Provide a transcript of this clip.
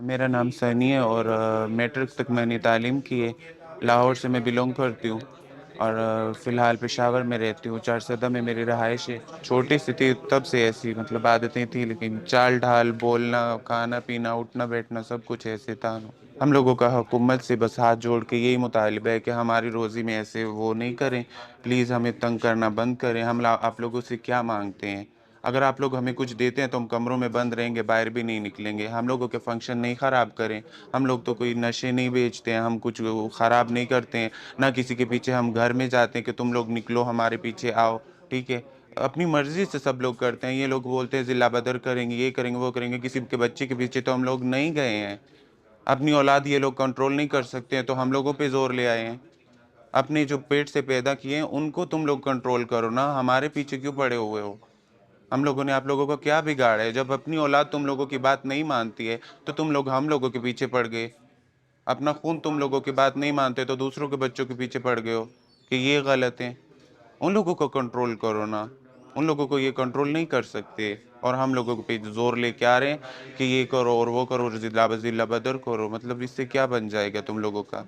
میرا نام سنی ہے اور میٹرک تک میں نے تعلیم کی ہے۔ لاہور سے میں بلونگ کرتی ہوں اور فی الحال پشاور میں رہتی ہوں۔ چارسدہ میں میری رہائش ہے۔ چھوٹی سی تھی تب سے ایسی مطلب عادتیں تھیں، لیکن چال ڈھال، بولنا، کھانا پینا، اٹھنا بیٹھنا سب کچھ ایسے تھا۔ ہم لوگوں کا حکومت سے بس ہاتھ جوڑ کے یہی مطالبہ ہے کہ ہماری روزی میں ایسے وہ نہیں کریں، پلیز ہمیں تنگ کرنا بند کریں۔ آپ لوگوں سے کیا مانگتے ہیں؟ اگر آپ لوگ ہمیں کچھ دیتے ہیں تو ہم کمروں میں بند رہیں گے، باہر بھی نہیں نکلیں گے۔ ہم لوگوں کے فنکشن نہیں خراب کریں۔ ہم لوگ تو کوئی نشے نہیں بیچتے ہیں، ہم کچھ خراب نہیں کرتے ہیں، نہ کسی کے پیچھے ہم گھر میں جاتے ہیں کہ تم لوگ نکلو ہمارے پیچھے آؤ، ٹھیک ہے؟ اپنی مرضی سے سب لوگ کرتے ہیں۔ یہ لوگ بولتے ہیں ضلع بدر کریں گے، یہ کریں گے، وہ کریں گے، کسی کے بچے کے پیچھے تو ہم لوگ نہیں گئے ہیں۔ اپنی اولاد یہ لوگ کنٹرول نہیں کر سکتے ہیں تو ہم لوگوں پہ زور لے آئے ہیں۔ اپنے جو پیٹ سے پیدا کیے ہیں ان کو تم لوگ کنٹرول کرو نا، ہمارے پیچھے کیوں پڑے ہوئے ہو؟ ہم لوگوں نے آپ لوگوں کو کیا بگاڑا ہے؟ جب اپنی اولاد تم لوگوں کی بات نہیں مانتی ہے تو تم لوگ ہم لوگوں کے پیچھے پڑ گئے۔ اپنا خون تم لوگوں کی بات نہیں مانتے تو دوسروں کے بچوں کے پیچھے پڑ گئے ہو کہ یہ غلط ہے۔ ان لوگوں کو کنٹرول کرو نا، ان لوگوں کو یہ کنٹرول نہیں کر سکتے، اور ہم لوگوں پہ زور لے کے آ رہے ہیں کہ یہ کرو اور وہ کرو، ضلع بدر کرو۔ مطلب اس سے کیا بن جائے گا تم لوگوں کا؟